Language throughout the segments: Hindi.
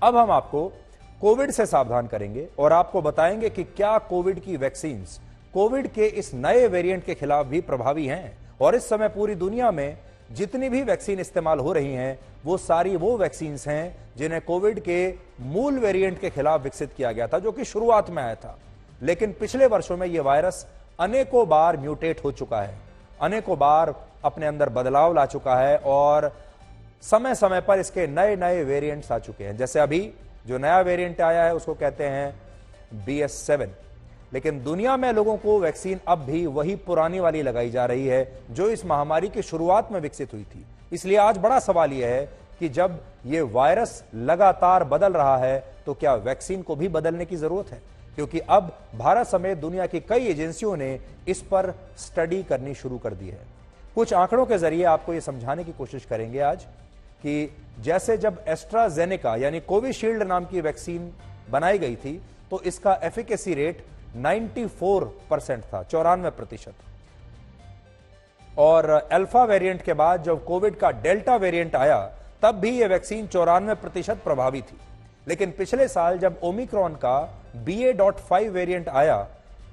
अब हम आपको कोविड से सावधान करेंगे और आपको बताएंगे कि क्या कोविड की वैक्सीन्स कोविड के इस नए वेरिएंट के खिलाफ भी प्रभावी हैं। और इस समय पूरी दुनिया में जितनी भी वैक्सीन इस्तेमाल हो रही हैं वो सारी वो वैक्सीन्स हैं जिन्हें कोविड के मूल वेरिएंट के खिलाफ विकसित किया गया था, जो कि शुरुआत में आया था। लेकिन पिछले वर्षों में यह वायरस अनेकों बार म्यूटेट हो चुका है, अनेकों बार अपने अंदर बदलाव ला चुका है और समय समय पर इसके नए नए वेरिएंट्स आ चुके हैं। जैसे अभी जो नया वेरिएंट आया है उसको कहते हैं BS7। लेकिन दुनिया में लोगों को वैक्सीन अब भी वही पुरानी वाली लगाई जा रही है जो इस महामारी की शुरुआत में विकसित हुई थी। इसलिए आज बड़ा सवाल यह है कि जब यह वायरस लगातार बदल रहा है तो क्या वैक्सीन को भी बदलने की जरूरत है, क्योंकि अब भारत समेत दुनिया की कई एजेंसियों ने इस पर स्टडी करनी शुरू कर दी है। कुछ आंकड़ों के जरिए आपको यह समझाने की कोशिश करेंगे आज कि जैसे जब एस्ट्राजेनेका यानी कोविशील्ड नाम की वैक्सीन बनाई गई थी तो इसका एफिकेसी रेट 94% था, 94%। और अल्फा वेरिएंट के बाद जब कोविड का डेल्टा वेरिएंट आया तब भी यह वैक्सीन 94% प्रभावी थी। लेकिन पिछले साल जब ओमिक्रॉन का BA.5 वेरिएंट आया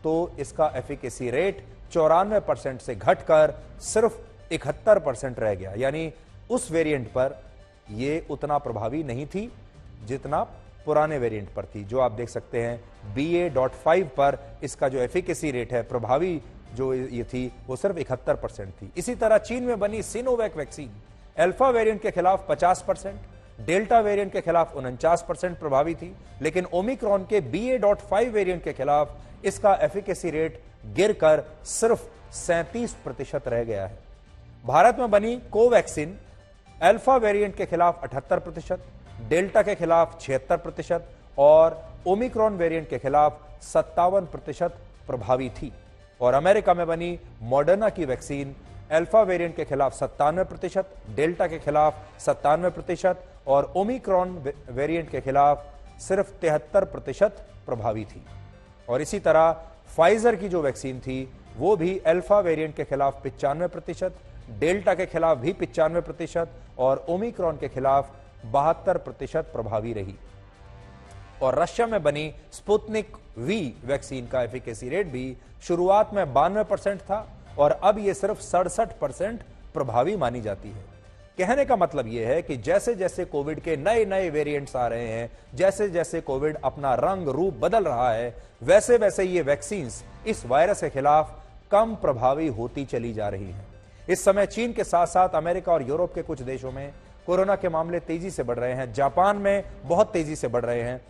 तो इसका एफिकेसी रेट 94% से घटकर सिर्फ 71% रह गया। यानी उस वेरिएंट पर यह उतना प्रभावी नहीं थी जितना पुराने वेरिएंट पर थी। जो आप देख सकते हैं BA.5 पर इसका जो एफिकेसी रेट है, प्रभावी जो ये थी, वो सिर्फ 71% थी। इसी तरह चीन में बनी सिनोवैक वैक्सीन अल्फा वेरिएंट के खिलाफ 50%, डेल्टा वेरिएंट के खिलाफ 49% प्रभावी थी। लेकिन ओमिक्रॉन के BA.5 वेरिएंट के खिलाफ इसका एफिकेसी रेट गिरकर सिर्फ 37% रह गया है। भारत में बनी कोवैक्सीन अल्फा वेरिएंट के खिलाफ 78%, डेल्टा के खिलाफ 76% और ओमिक्रॉन वेरिएंट के खिलाफ 57% प्रभावी थी। और अमेरिका में बनी मॉडर्ना की वैक्सीन अल्फा वेरिएंट के खिलाफ 97%, डेल्टा के खिलाफ 97% और ओमिक्रॉन वेरिएंट के खिलाफ सिर्फ 73% प्रभावी थी। और इसी तरह फाइजर की जो वैक्सीन थी वो भी अल्फा वेरिएंट के खिलाफ 95%, डेल्टा के खिलाफ भी 95% और ओमिक्रॉन के खिलाफ 72% प्रभावी रही। और रशिया में बनी स्पुतनिक वी वैक्सीन का एफिकेसी रेट भी शुरुआत में 92% था और अब यह सिर्फ 67% प्रभावी मानी जाती है। कहने का मतलब यह है कि जैसे जैसे कोविड के नए नए वेरिएंट्स आ रहे हैं, जैसे जैसे कोविड अपना रंग रूप बदल रहा है, वैसे वैसे ये वैक्सीन्स इस वायरस के खिलाफ कम प्रभावी होती चली जा रही हैं। इस समय चीन के साथ साथ अमेरिका और यूरोप के कुछ देशों में कोरोना के मामले तेजी से बढ़ रहे हैं। जापान में बहुत तेजी से बढ़ रहे हैं,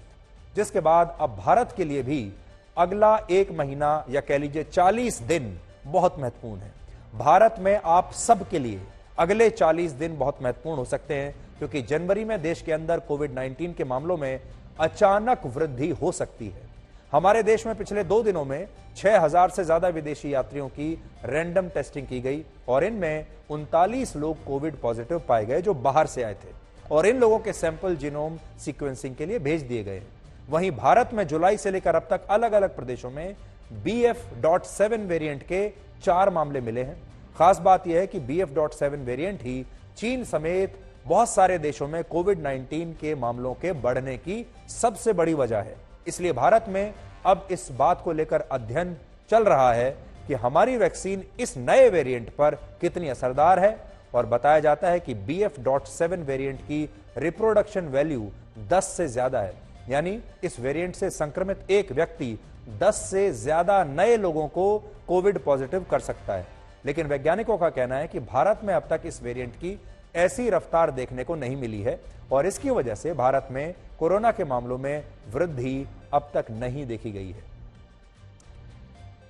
जिसके बाद अब भारत के लिए भी अगला 1 महीना या कह लीजिए 40 दिन बहुत महत्वपूर्ण है। भारत में आप सबके लिए अगले 40 दिन बहुत महत्वपूर्ण हो सकते हैं, क्योंकि जनवरी में देश के अंदर कोविड-19 के मामलों में अचानक वृद्धि हो सकती है। हमारे देश में पिछले 2 दिनों में 6000 से ज्यादा विदेशी यात्रियों की रैंडम टेस्टिंग की गई और इनमें 39 लोग कोविड पॉजिटिव पाए गए जो बाहर से आए थे और इन लोगों के सैंपल जीनोम सीक्वेंसिंग के लिए भेज दिए गए। वहीं भारत में जुलाई से लेकर अब तक अलग अलग प्रदेशों में BF.7 वेरिएंट के 4 मामले मिले हैं। खास बात यह है कि BF.7 वेरिएंट ही चीन समेत बहुत सारे देशों में कोविड-19 के मामलों के बढ़ने की सबसे बड़ी वजह है। इसलिए भारत में अब इस बात को लेकर अध्ययन चल रहा है कि हमारी वैक्सीन इस नए वेरिएंट पर कितनी असरदार है और बताया जाता है कि BF.7 वेरिएंट की रिप्रोडक्शन वैल्यू 10 से ज्यादा है। यानी इस वेरिएंट से संक्रमित एक व्यक्ति 10 से ज्यादा नए लोगों को कोविड पॉजिटिव कर सकता है। लेकिन वैज्ञानिकों का कहना है कि भारत में अब तक इस वेरिएंट की ऐसी रफ्तार देखने को नहीं मिली है और इसकी वजह से भारत में कोरोना के मामलों में वृद्धि अब तक नहीं देखी गई है।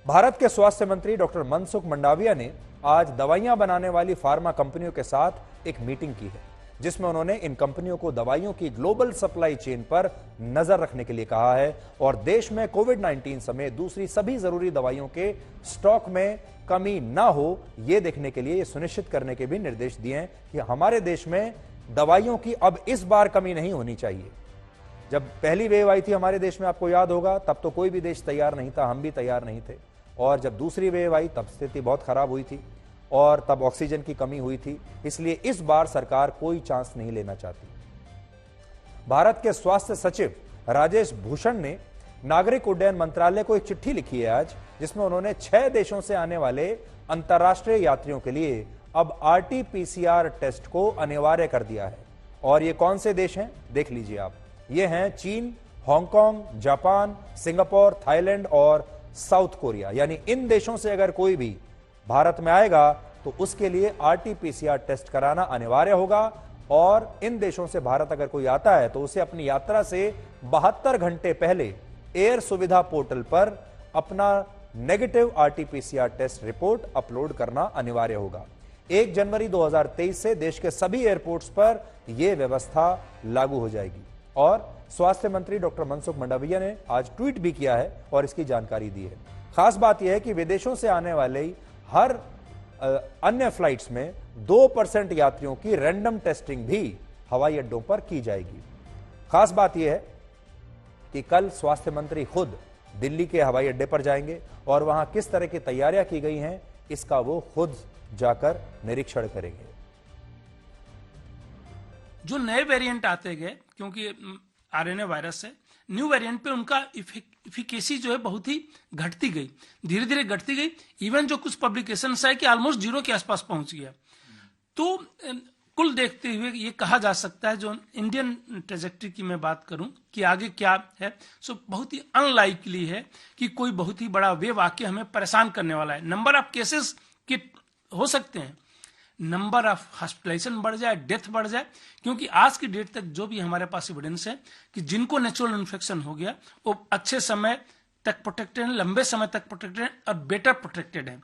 भारत के स्वास्थ्य मंत्री डॉक्टर मनसुख मंडाविया ने आज दवाइयां बनाने वाली फार्मा कंपनियों के साथ एक मीटिंग की है, जिसमें उन्होंने इन कंपनियों को दवाइयों की ग्लोबल सप्लाई चेन पर नजर रखने के लिए कहा है और देश में कोविड-19 समेत दूसरी सभी जरूरी दवाइयों के स्टॉक में कमी ना हो, यह देखने के लिए यह सुनिश्चित करने के भी निर्देश दिए हैं कि हमारे देश में दवाइयों की अब इस बार कमी नहीं होनी चाहिए। जब पहली वेव आई थी हमारे देश में, आपको याद होगा, तब तो कोई भी देश तैयार नहीं था, हम भी तैयार नहीं थे। और जब दूसरी वेव आई तब स्थिति बहुत खराब हुई थी और तब ऑक्सीजन की कमी हुई थी। इसलिए इस बार सरकार कोई चांस नहीं लेना चाहती। भारत के स्वास्थ्य सचिव राजेश भूषण ने नागरिक उड्डयन मंत्रालय को एक चिट्ठी लिखी है आज, जिसमें उन्होंने 6 देशों से आने वाले अंतर्राष्ट्रीय यात्रियों के लिए अब आरटी-पीसीआर टेस्ट को अनिवार्य कर दिया है। और ये कौन से देश हैं, देख लीजिए आप। ये हैं चीन, हांगकांग, जापान, सिंगापुर, थाईलैंड और साउथ कोरिया। यानी इन देशों से अगर कोई भी भारत में आएगा तो उसके लिए आरटी-पीसीआर टेस्ट कराना अनिवार्य होगा। और इन देशों से भारत अगर कोई आता है तो उसे अपनी यात्रा से 72 घंटे पहले एयर सुविधा पोर्टल पर अपना negative RT PCR test report upload करना अनिवार्य होगा। 1 जनवरी 2023 से देश के सभी एयरपोर्ट्स पर यह व्यवस्था लागू हो जाएगी। और स्वास्थ्य मंत्री डॉक्टर मनसुख मंडाविया ने आज ट्वीट भी किया है और इसकी जानकारी दी है। खास बात यह है कि विदेशों से आने वाले हर अन्य फ्लाइट्स में 2% यात्रियों की रैंडम टेस्टिंग भी हवाई अड्डों पर की जाएगी। खास बात यह है कि कल स्वास्थ्य मंत्री खुद दिल्ली के हवाई अड्डे पर जाएंगे और वहां किस तरह की तैयारियां की गई हैं इसका वो खुद जाकर निरीक्षण करेंगे। जो नए वेरिएंट आते गए, क्योंकि आरएनए वायरस से न्यू वेरिएंट पे उनका इफिकेसी जो है बहुत ही घटती गई, धीरे धीरे घटती गई। इवन जो कुछ पब्लिकेशन है कि ऑलमोस्ट 0 के आसपास पहुंच गया। तो कुल देखते हुए ये कहा जा सकता है, जो इंडियन ट्रेजेक्ट्री की मैं बात करूं कि आगे क्या है, सो बहुत ही अनलाइकली है कि कोई बहुत ही बड़ा वेव आके हमें परेशान करने वाला है। नंबर ऑफ केसेस के हो सकते हैं, नंबर ऑफ हॉस्पिटलाइजेशन बढ़ जाए, डेथ बढ़ जाए, क्योंकि आज की डेट तक जो भी हमारे पास एविडेंस है कि जिनको नेचुरल इन्फेक्शन हो गया वो अच्छे समय तक प्रोटेक्टेड हैं, लंबे समय तक प्रोटेक्टेड हैं और बेटर प्रोटेक्टेड हैं।